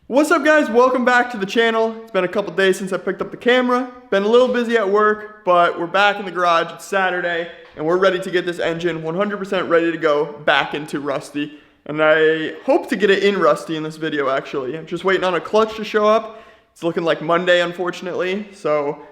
What's up guys, welcome back to the channel. It's been a couple days since I picked up the camera. Been a little busy at work, but we're back in the garage. It's Saturday, and we're ready to get this engine 100% ready to go back into RuSTi. And I hope to get it in RuSTi in this video actually. I'm just waiting on a clutch to show up. It's looking like Monday unfortunately, so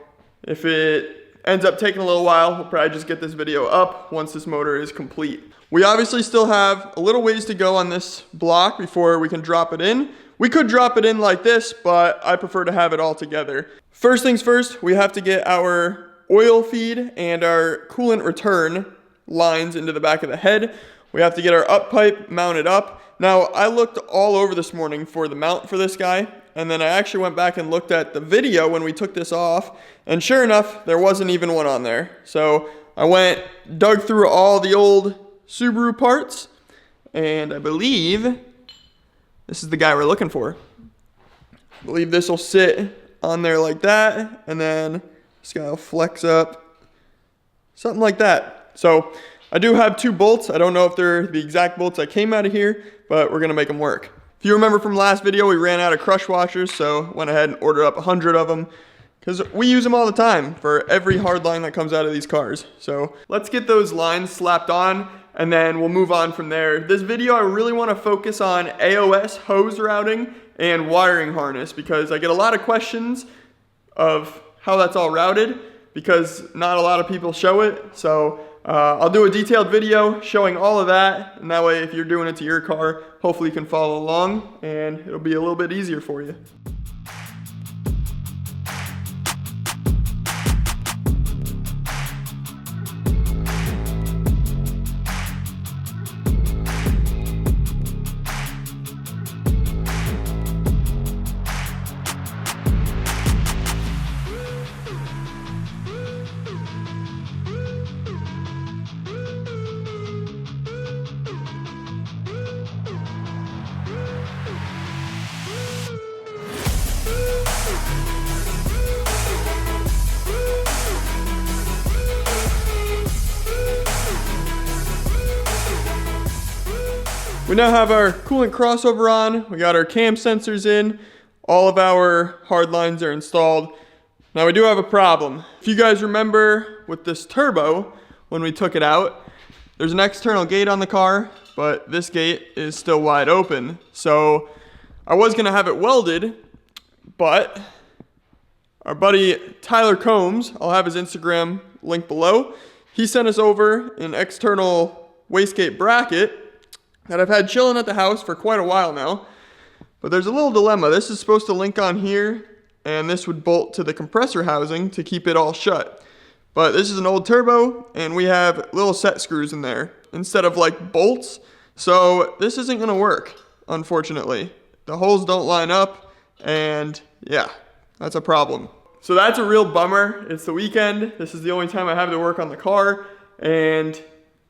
if it ends up taking a little while, we'll probably just get this video up once this motor is complete. We obviously still have a little ways to go on this block before we can drop it in. We could drop it in like this, but I prefer to have it all together. First things first, we have to get our oil feed and our coolant return lines into the back of the head. We have to get our up pipe mounted up. Now, I looked all over this morning for the mount for this guy, and then I actually went back and looked at the video when we took this off, and sure enough, there wasn't even one on there. So I dug through all the old Subaru parts, and I believe this is the guy we're looking for. I believe this will sit on there like that, and then this guy will flex up, something like that. So I do have two bolts. I don't know if they're the exact bolts that came out of here, but we're gonna make them work. If you remember from last video, we ran out of crush washers, so went ahead and ordered up 100 of them, because we use them all the time for every hard line that comes out of these cars. So let's get those lines slapped on, and then we'll move on from there. This video, I really want to focus on AOS hose routing and wiring harness, because I get a lot of questions of how that's all routed, because not a lot of people show it. So I'll do a detailed video showing all of that, and that way if you're doing it to your car, hopefully you can follow along and it'll be a little bit easier for you. We now have our coolant crossover on, we got our cam sensors in, all of our hard lines are installed. Now we do have a problem. If you guys remember with this turbo, when we took it out, there's an external gate on the car, but this gate is still wide open. So I was gonna have it welded, but our buddy Tyler Combs, I'll have his Instagram link below, he sent us over an external wastegate bracket that I've had chilling at the house for quite a while now. But there's a little dilemma. This is supposed to link on here, and this would bolt to the compressor housing to keep it all shut. But this is an old turbo, and we have little set screws in there instead of like bolts. So this isn't gonna work, unfortunately. The holes don't line up, and yeah, that's a problem. So that's a real bummer. It's the weekend. This is the only time I have to work on the car, and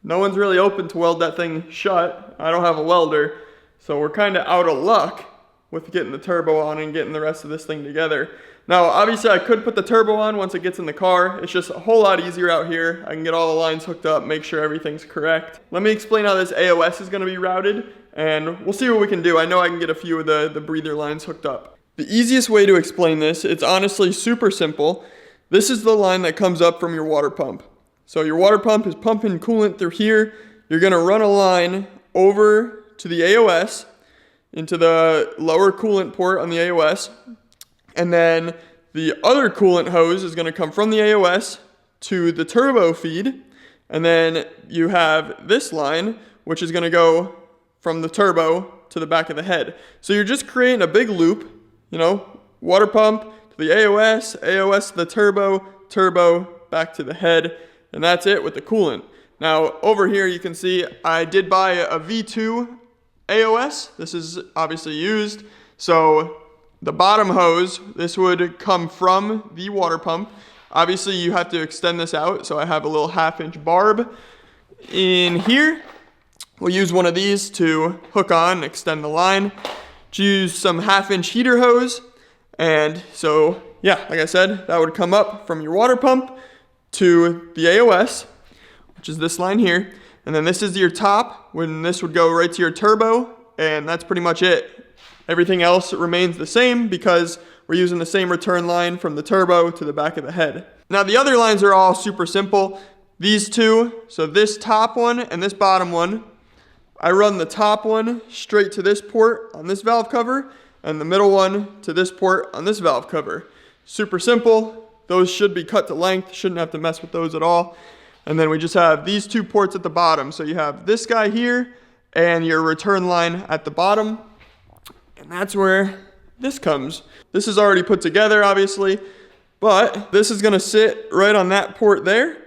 no one's really open to weld that thing shut. I don't have a welder, so we're kind of out of luck with getting the turbo on and getting the rest of this thing together. Now, obviously I could put the turbo on once it gets in the car. It's just a whole lot easier out here. I can get all the lines hooked up, make sure everything's correct. Let me explain how this AOS is gonna be routed, and we'll see what we can do. I know I can get a few of the breather lines hooked up. The easiest way to explain this, it's honestly super simple. This is the line that comes up from your water pump. So your water pump is pumping coolant through here. You're gonna run a line over to the AOS, into the lower coolant port on the AOS, and then the other coolant hose is gonna come from the AOS to the turbo feed, and then you have this line, which is gonna go from the turbo to the back of the head. So you're just creating a big loop, you know, water pump to the AOS, AOS to the turbo, turbo back to the head, and that's it with the coolant. Now over here you can see I did buy a V2 AOS. This is obviously used. So the bottom hose, this would come from the water pump. Obviously you have to extend this out, so I have a little 1/2-inch barb in here. We'll use one of these to hook on and extend the line. Choose some 1/2-inch heater hose, and so yeah, like I said, that would come up from your water pump to the AOS, which is this line here, and then this is your top, when this would go right to your turbo, and that's pretty much it. Everything else remains the same because we're using the same return line from the turbo to the back of the head. Now the other lines are all super simple. These two, so this top one and this bottom one, I run the top one straight to this port on this valve cover and the middle one to this port on this valve cover. Super simple. Those should be cut to length, shouldn't have to mess with those at all. And then we just have these two ports at the bottom. So you have this guy here and your return line at the bottom. And that's where this comes. This is already put together, obviously, but this is gonna sit right on that port there.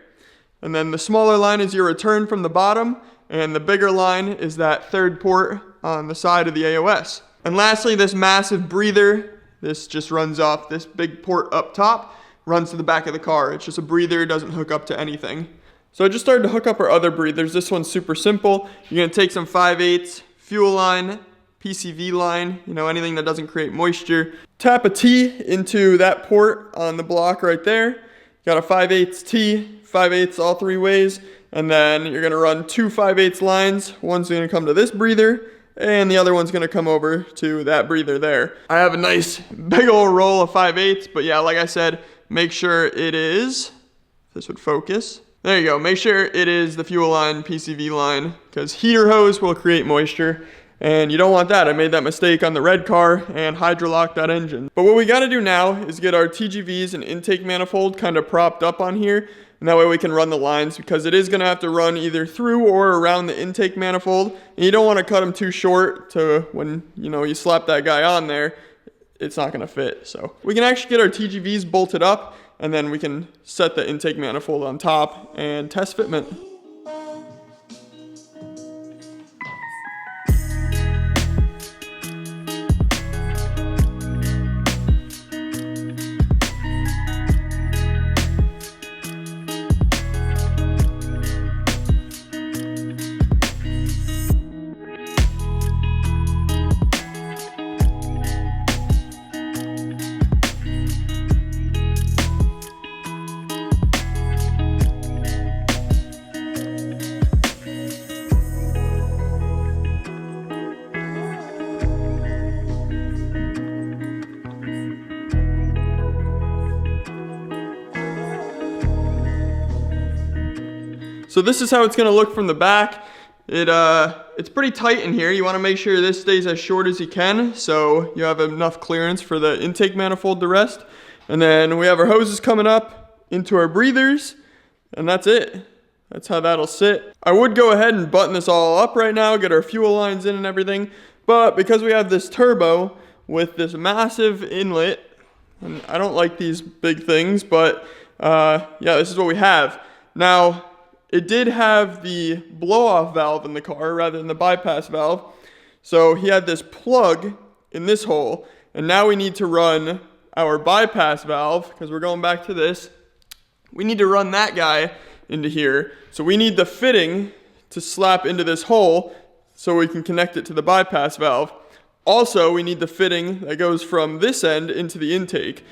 And then the smaller line is your return from the bottom, and the bigger line is that third port on the side of the AOS. And lastly, this massive breather, this just runs off this big port up top, runs to the back of the car. It's just a breather, doesn't hook up to anything. So I just started to hook up our other breathers. This one's super simple. You're gonna take some 5/8 fuel line, PCV line, you know, anything that doesn't create moisture. Tap a T into that port on the block right there. Got a 5/8 T, 5/8 all three ways, and then you're gonna run two 5/8 lines. One's gonna come to this breather, and the other one's gonna come over to that breather there. I have a nice big old roll of 5/8, but yeah, like I said, make sure it is, if this would focus. There you go, make sure it is the fuel line, PCV line, because heater hose will create moisture, and you don't want that. I made that mistake on the red car and hydrolocked that engine. But what we gotta do now is get our TGVs and intake manifold kind of propped up on here, and that way we can run the lines, because it is gonna have to run either through or around the intake manifold, and you don't wanna cut them too short to when, you know, you slap that guy on there, it's not gonna fit. So we can actually get our TGVs bolted up, and then we can set the intake manifold on top and test fitment. So this is how it's gonna look from the back. It's pretty tight in here. You wanna make sure this stays as short as you can so you have enough clearance for the intake manifold to rest. And then we have our hoses coming up into our breathers, and that's it. That's how that'll sit. I would go ahead and button this all up right now, get our fuel lines in and everything, but because we have this turbo with this massive inlet, and I don't like these big things, but yeah, this is what we have. Now, it did have the blow-off valve in the car rather than the bypass valve. So he had this plug in this hole, and now we need to run our bypass valve, because we're going back to this. We need to run that guy into here. So we need the fitting to slap into this hole so we can connect it to the bypass valve. Also, we need the fitting that goes from this end into the intake.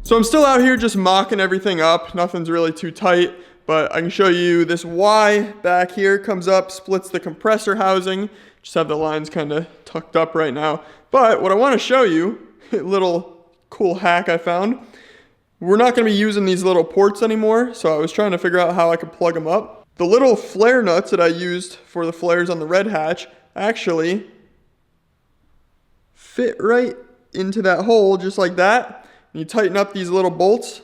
So I'm still out here just mocking everything up. Nothing's really too tight, but I can show you this Y back here comes up, splits the compressor housing. Just have the lines kind of tucked up right now. But what I want to show you, a little cool hack I found. We're not going to be using these little ports anymore, so I was trying to figure out how I could plug them up. The little flare nuts that I used for the flares on the red hatch actually fit right into that hole just like that. You tighten up these little bolts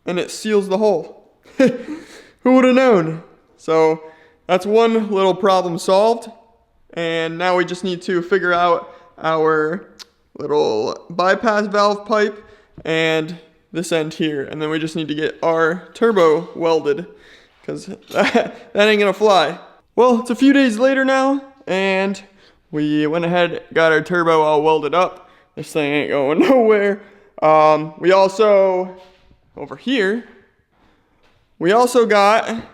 and it seals the hole. Who would have known? So that's one little problem solved. And now we just need to figure out our little bypass valve pipe and this end here. And then we just need to get our turbo welded, because that ain't gonna fly. Well, it's a few days later now, and we went ahead, got our turbo all welded up. This thing ain't going nowhere. We also, over here, We also got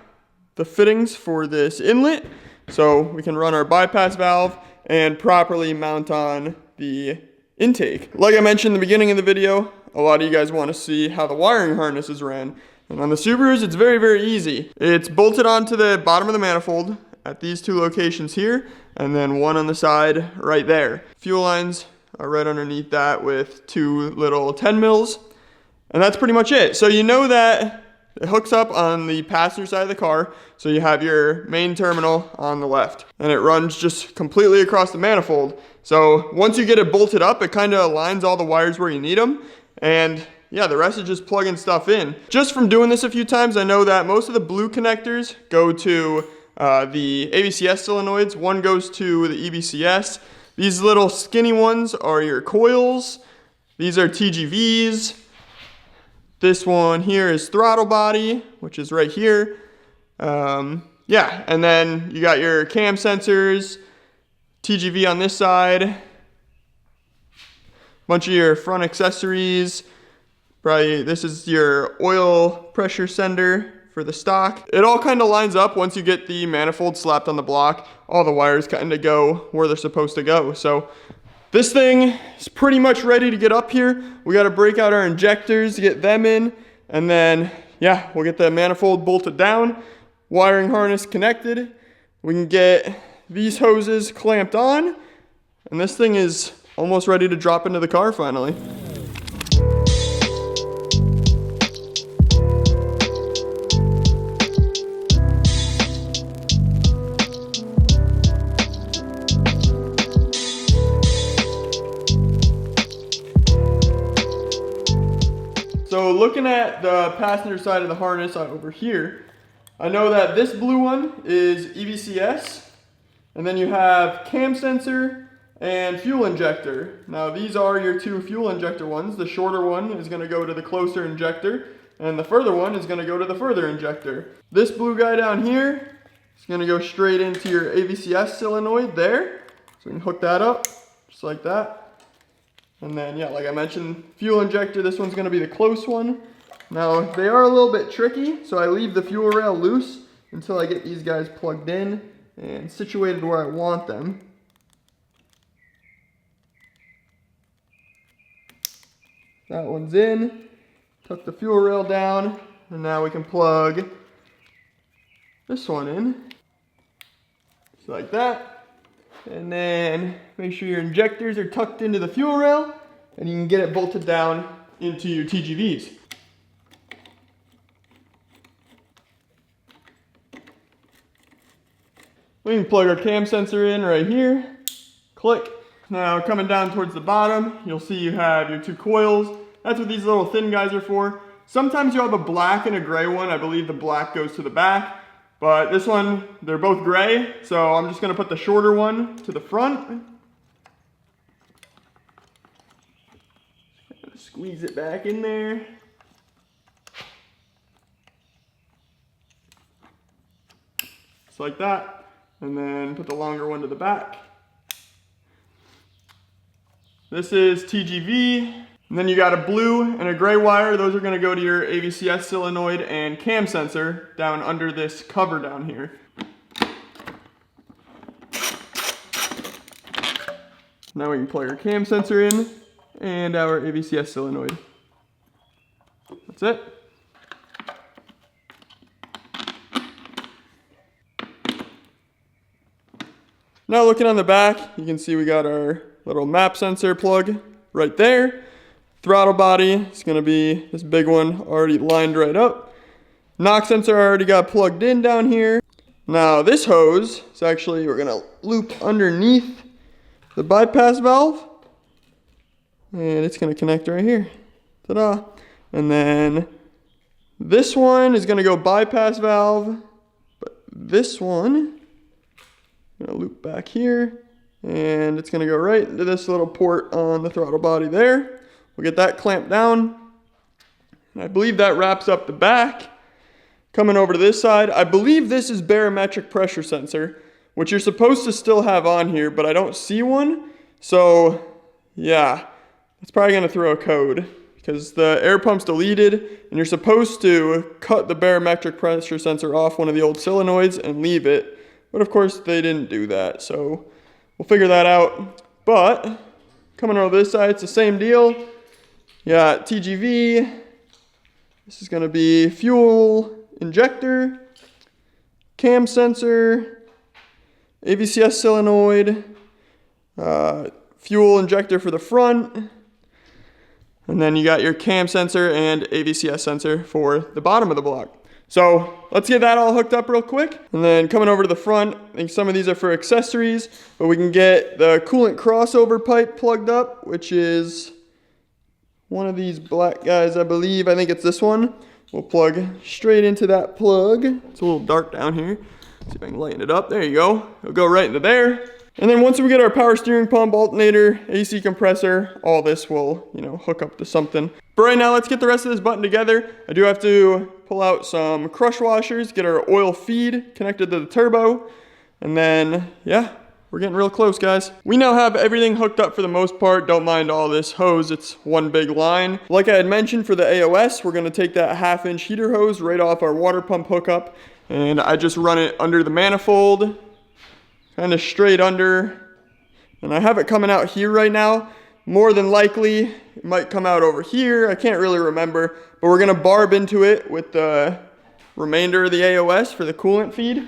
the fittings for this inlet, so we can run our bypass valve and properly mount on the intake. Like I mentioned in the beginning of the video, a lot of you guys want to see how the wiring harness is ran. And on the Subarus, it's very, very easy. It's bolted onto the bottom of the manifold at these two locations here, and then one on the side right there. Fuel lines are right underneath that with two little 10 mils, and that's pretty much it. So you know that it hooks up on the passenger side of the car, so you have your main terminal on the left, and it runs just completely across the manifold. So once you get it bolted up, it kind of aligns all the wires where you need them, and yeah, the rest is just plugging stuff in. Just from doing this a few times, I know that most of the blue connectors go to the ABCS solenoids. One goes to the EBCS. These little skinny ones are your coils. These are TGVs. This one here is throttle body, which is right here. Yeah, and then you got your cam sensors, TGV on this side, bunch of your front accessories. Probably this is your oil pressure sender for the stock. It all kind of lines up once you get the manifold slapped on the block. All the wires kind of go where they're supposed to go. So this thing is pretty much ready to get up here. We got to break out our injectors, get them in, and then yeah, we'll get the manifold bolted down, wiring harness connected. We can get these hoses clamped on, and this thing is almost ready to drop into the car finally. So looking at the passenger side of the harness over here, I know that this blue one is EBCS, and then you have cam sensor and fuel injector. Now these are your two fuel injector ones. The shorter one is going to go to the closer injector, and the further one is going to go to the further injector. This blue guy down here is going to go straight into your ABCS solenoid there. So we can hook that up just like that. And then, yeah, like I mentioned, fuel injector, this one's going to be the close one. Now, they are a little bit tricky, so I leave the fuel rail loose until I get these guys plugged in and situated where I want them. That one's in. Tuck the fuel rail down, and now we can plug this one in. Just like that. And then make sure your injectors are tucked into the fuel rail, and you can get it bolted down into your TGVs. We can plug our cam sensor in right here. Click. Now coming down towards the bottom, you'll see you have your two coils. That's what these little thin guys are for. Sometimes you'll have a black and a gray one. I believe the black goes to the back. But this one, they're both gray, so I'm just going to put the shorter one to the front. Squeeze it back in there. Just like that. And then put the longer one to the back. This is TGV. And then you got a blue and a gray wire. Those are going to go to your ABCS solenoid and cam sensor down under this cover down here. Now we can plug our cam sensor in and our ABCS solenoid. That's it. Now looking on the back, you can see we got our little map sensor plug right there. Throttle body is going to be this big one already lined right up. Knock sensor already got plugged in down here. Now this hose is actually, we're going to loop underneath the bypass valve. And it's going to connect right here. Ta-da. And then this one is going to go bypass valve. But this one, I'm going to loop back here. And it's going to go right into this little port on the throttle body there. We'll get that clamped down. And I believe that wraps up the back. Coming over to this side, I believe this is barometric pressure sensor, which you're supposed to still have on here, but I don't see one. So yeah, it's probably going to throw a code because the air pump's deleted, and you're supposed to cut the barometric pressure sensor off one of the old solenoids and leave it. But of course, they didn't do that, so we'll figure that out. But coming over this side, it's the same deal. You got TGV. This is going to be fuel injector, cam sensor, AVCS solenoid, fuel injector for the front, and then you got your cam sensor and AVCS sensor for the bottom of the block. So let's get that all hooked up real quick. And then coming over to the front, I think some of these are for accessories, but we can get the coolant crossover pipe plugged up, which is one of these black guys, I believe. I think it's this one. We'll plug straight into that plug. It's a little dark down here. See if I can lighten it up. There you go. It'll go right into there. And then once we get our power steering pump, alternator, AC compressor, all this will, hook up to something. But right now, let's get the rest of this button together. I do have to pull out some crush washers, get our oil feed connected to the turbo. And then, yeah, we're getting real close, guys. We now have everything hooked up for the most part. Don't mind all this hose. It's one big line. Like I had mentioned for the AOS, we're going to take that 1/2-inch heater hose right off our water pump hookup. And I just run it under the manifold, kind of straight under. And I have it coming out here right now. More than likely, it might come out over here. I can't really remember. But we're going to barb into it with the remainder of the AOS for the coolant feed.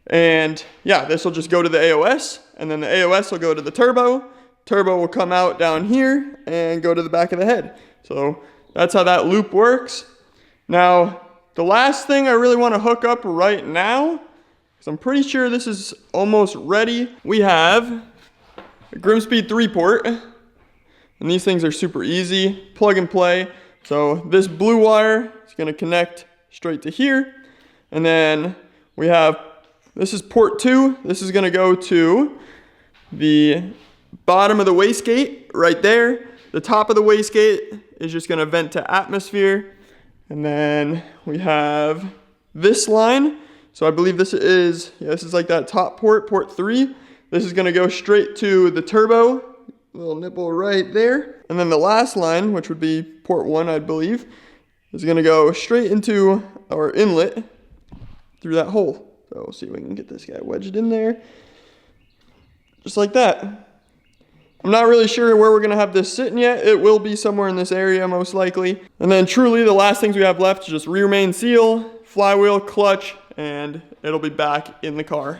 And yeah, this will just go to the AOS. And then the AOS will go to the turbo. Turbo will come out down here and go to the back of the head. So that's how that loop works. Now, the last thing I really want to hook up right now, because I'm pretty sure this is almost ready. We have a Grimspeed 3 port. And these things are super easy, plug and play. So this blue wire is going to connect straight to here. And then we have, this is port 2. This is going to go to the bottom of the wastegate right there. The top of the wastegate is just going to vent to atmosphere. And then we have this line. So I believe this is, this is like that top port, port 3. This is going to go straight to the turbo. Little nipple right there. And then the last line, which would be port 1, I believe, is going to go straight into our inlet through that hole. So we'll see if we can get this guy wedged in there. Just like that. I'm not really sure where we're going to have this sitting yet. It will be somewhere in this area most likely. And then truly the last things we have left is just rear main seal, flywheel, clutch, and it'll be back in the car.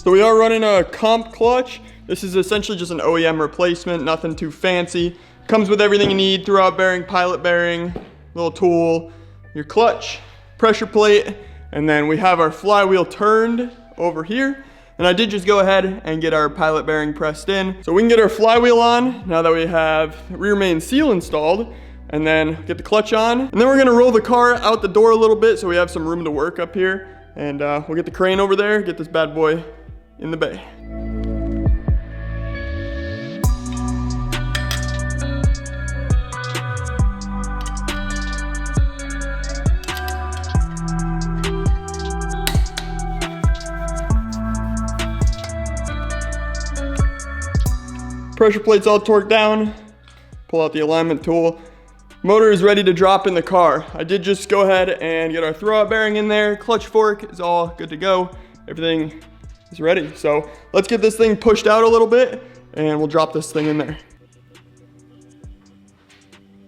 So we are running a comp clutch. This is essentially just an OEM replacement, nothing too fancy. Comes with everything you need, throwout bearing, pilot bearing, little tool, your clutch, pressure plate, and then we have our flywheel turned over here. And I did just go ahead and get our pilot bearing pressed in. So we can get our flywheel on now that we have rear main seal installed, and then get the clutch on. And then we're gonna roll the car out the door a little bit so we have some room to work up here. And we'll get the crane over there, get this bad boy in the bay. Pressure plate's all torqued down. Pull out the alignment tool. Motor is ready to drop in the car. I did just go ahead and get our throwout bearing in there. Clutch fork is all good to go. Everything is ready. So let's get this thing pushed out a little bit and we'll drop this thing in there.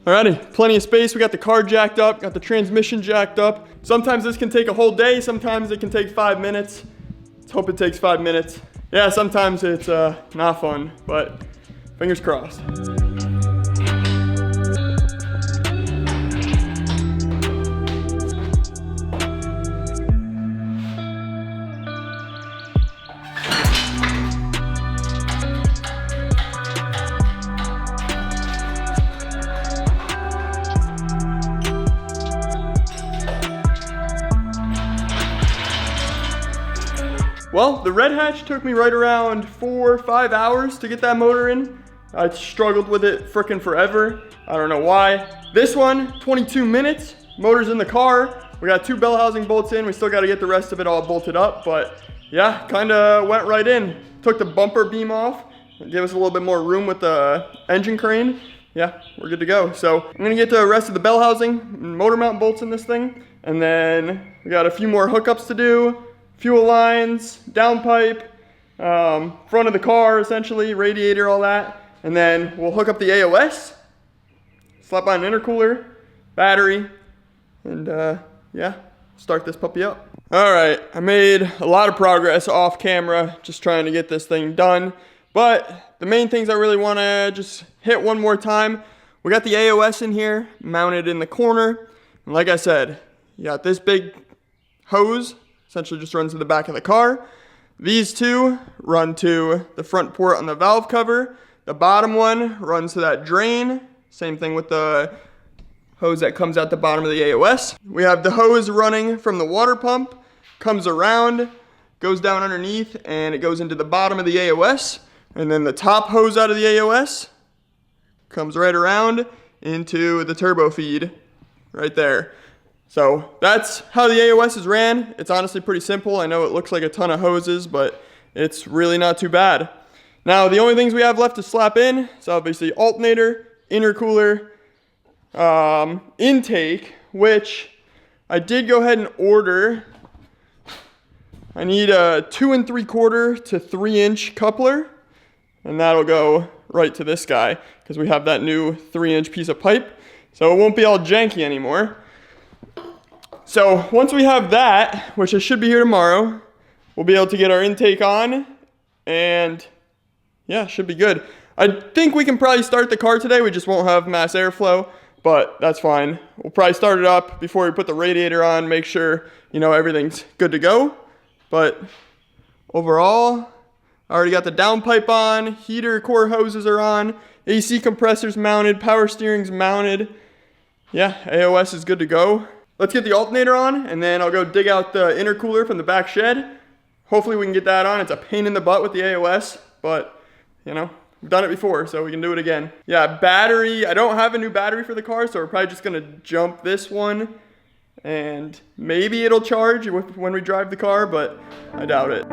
Alrighty, plenty of space. We got the car jacked up, got the transmission jacked up. Sometimes this can take a whole day, sometimes it can take 5 minutes. Let's hope it takes 5 minutes yeah, sometimes it's not fun, but fingers crossed. Well, the red hatch took me right around 4 or 5 hours to get that motor in. I struggled with it frickin' forever. I don't know why. This one, 22 minutes. Motor's in the car. We got 2 bell housing bolts in. We still got to get the rest of it all bolted up, but yeah, kind of went right in. Took the bumper beam off. Gave us a little bit more room with the engine crane. Yeah, we're good to go. So I'm gonna get the rest of the bell housing, motor mount bolts in this thing, and then we got a few more hookups to do. Fuel lines, downpipe, front of the car essentially, radiator, all that. And then we'll hook up the AOS, slap on an intercooler, battery, and yeah, start this puppy up. All right, I made a lot of progress off camera, just trying to get this thing done. But the main things I really wanna just hit one more time. We got the AOS in here, mounted in the corner. And like I said, you got this big hose, essentially just runs to the back of the car. These two run to the front port on the valve cover. The bottom one runs to that drain. Same thing with the hose that comes out the bottom of the AOS. We have the hose running from the water pump, comes around, goes down underneath, and it goes into the bottom of the AOS. And then the top hose out of the AOS comes right around into the turbo feed right there. So that's how the AOS is ran. It's honestly pretty simple. I know it looks like a ton of hoses, but it's really not too bad. Now, the only things we have left to slap in is obviously alternator, intercooler, intake, which I did go ahead and order. I need a 2 3/4 to 3-inch coupler, and that'll go right to this guy because we have that new 3-inch piece of pipe. So it won't be all janky anymore. So once we have that, which I should be here tomorrow, we'll be able to get our intake on, and yeah, should be good. I think we can probably start the car today. We just won't have mass airflow, but that's fine. We'll probably start it up before we put the radiator on, make sure, you know, everything's good to go. But overall, I already got the downpipe on, heater core hoses are on, AC compressors mounted, power steering's mounted. Yeah, AOS is good to go. Let's get the alternator on, and then I'll go dig out the intercooler from the back shed. Hopefully we can get that on. It's a pain in the butt with the AOS, but you know, we've done it before, so we can do it again. Yeah, battery, I don't have a new battery for the car, so we're probably just gonna jump this one, and maybe it'll charge when we drive the car, but I doubt it.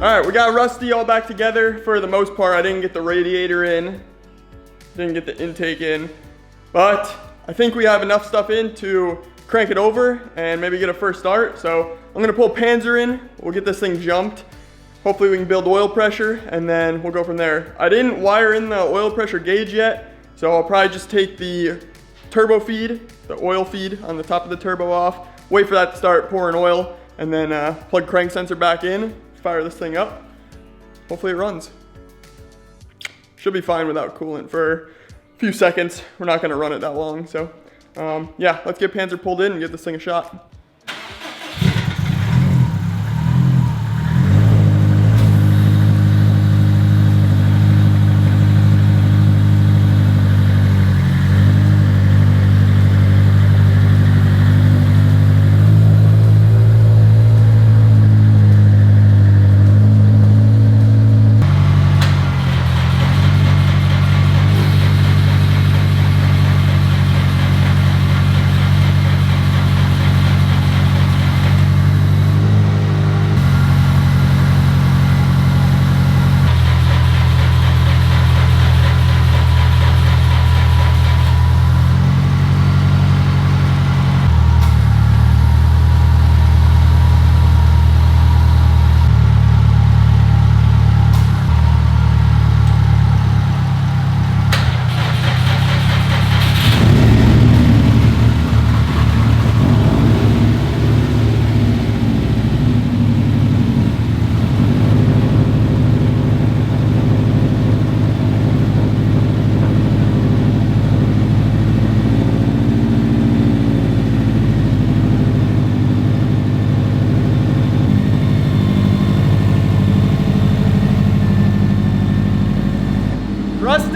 All right, we got RuSTi all back together for the most part. I didn't get the radiator in, didn't get the intake in, but I think we have enough stuff in to crank it over and maybe get a first start. So I'm gonna pull Panzer in, we'll get this thing jumped. Hopefully we can build oil pressure and then we'll go from there. I didn't wire in the oil pressure gauge yet, so I'll probably just take the turbo feed, the oil feed on the top of the turbo off, wait for that to start pouring oil, and then plug crank sensor back in, fire this thing up. Hopefully it runs. Should be fine without coolant for a few seconds. We're not gonna run it that long. So yeah, let's get Panzer pulled in and give this thing a shot.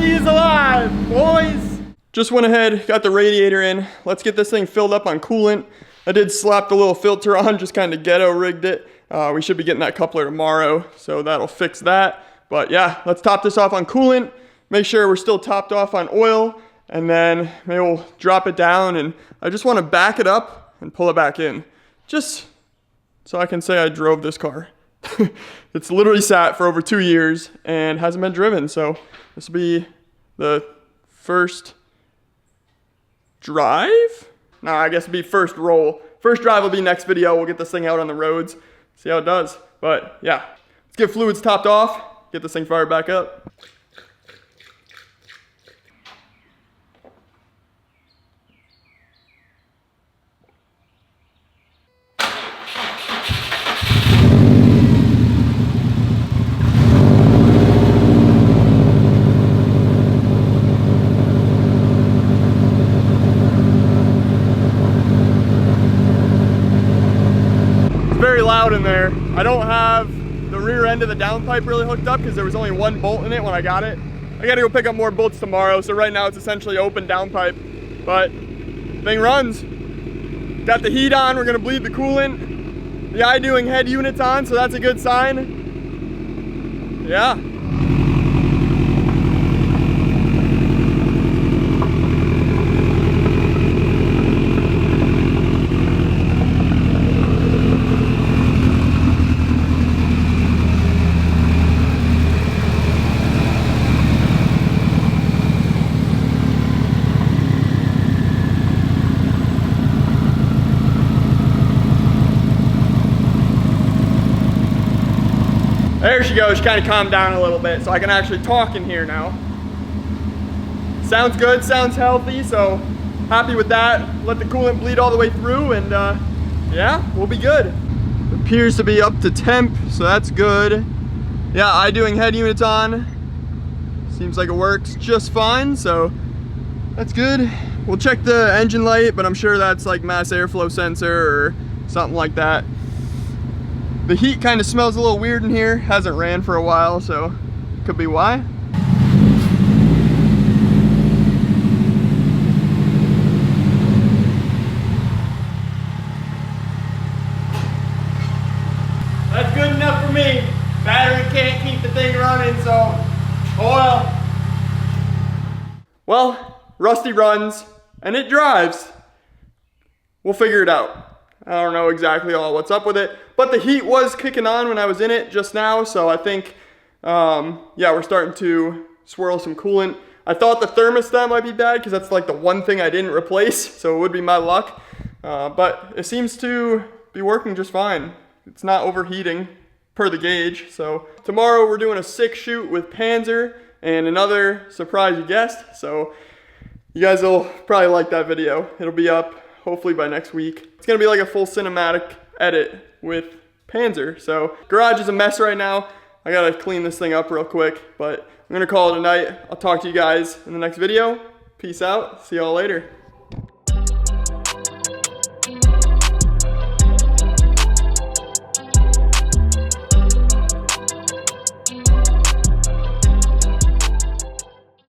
RuSTi is alive, boys! Just went ahead, got the radiator in. Let's get this thing filled up on coolant. I did slap the little filter on, just kind of ghetto rigged it. We should be getting that coupler tomorrow, so that'll fix that. But yeah, let's top this off on coolant. Make sure we're still topped off on oil, and then maybe we'll drop it down, and I just want to back it up and pull it back in. Just so I can say I drove this car. It's literally sat for over 2 years and hasn't been driven, so this will be the first drive? No, I guess it'll be first roll. First drive will be next video. We'll get this thing out on the roads, see how it does. But yeah, let's get fluids topped off, get this thing fired back up. Very loud in there. I don't have the rear end of the downpipe really hooked up because there was only one bolt in it when I got it. I gotta go pick up more bolts tomorrow, so right now it's essentially open downpipe, but thing runs. Got the heat on, we're gonna bleed the coolant. The I-doing head unit's on, so that's a good sign. Yeah. There she goes, she kind of calmed down a little bit, so I can actually talk in here now. Sounds good, sounds healthy, so happy with that. Let the coolant bleed all the way through, and yeah, we'll be good. It appears to be up to temp, so that's good. Yeah, I-doing head units on. Seems like it works just fine, so that's good. We'll check the engine light, but I'm sure that's like mass airflow sensor or something like that. The heat kind of smells a little weird in here. Hasn't ran for a while, so could be why. That's good enough for me. Battery can't keep the thing running, so oil. Well, RuSTi runs and it drives. We'll figure it out. I don't know exactly what's up with it, but the heat was kicking on when I was in it just now, so I think, yeah, we're starting to swirl some coolant. I thought the thermostat might be bad because that's like the one thing I didn't replace, so it would be my luck, but it seems to be working just fine. It's not overheating per the gauge, so tomorrow we're doing a 6 shoot with Panzer and another surprise guest, so you guys will probably like that video. It'll be up hopefully by next week. It's gonna be like a full cinematic edit with Panzer. So garage is a mess right now. I gotta clean this thing up real quick, but I'm gonna call it a night. I'll talk to you guys in the next video. Peace out, see y'all later.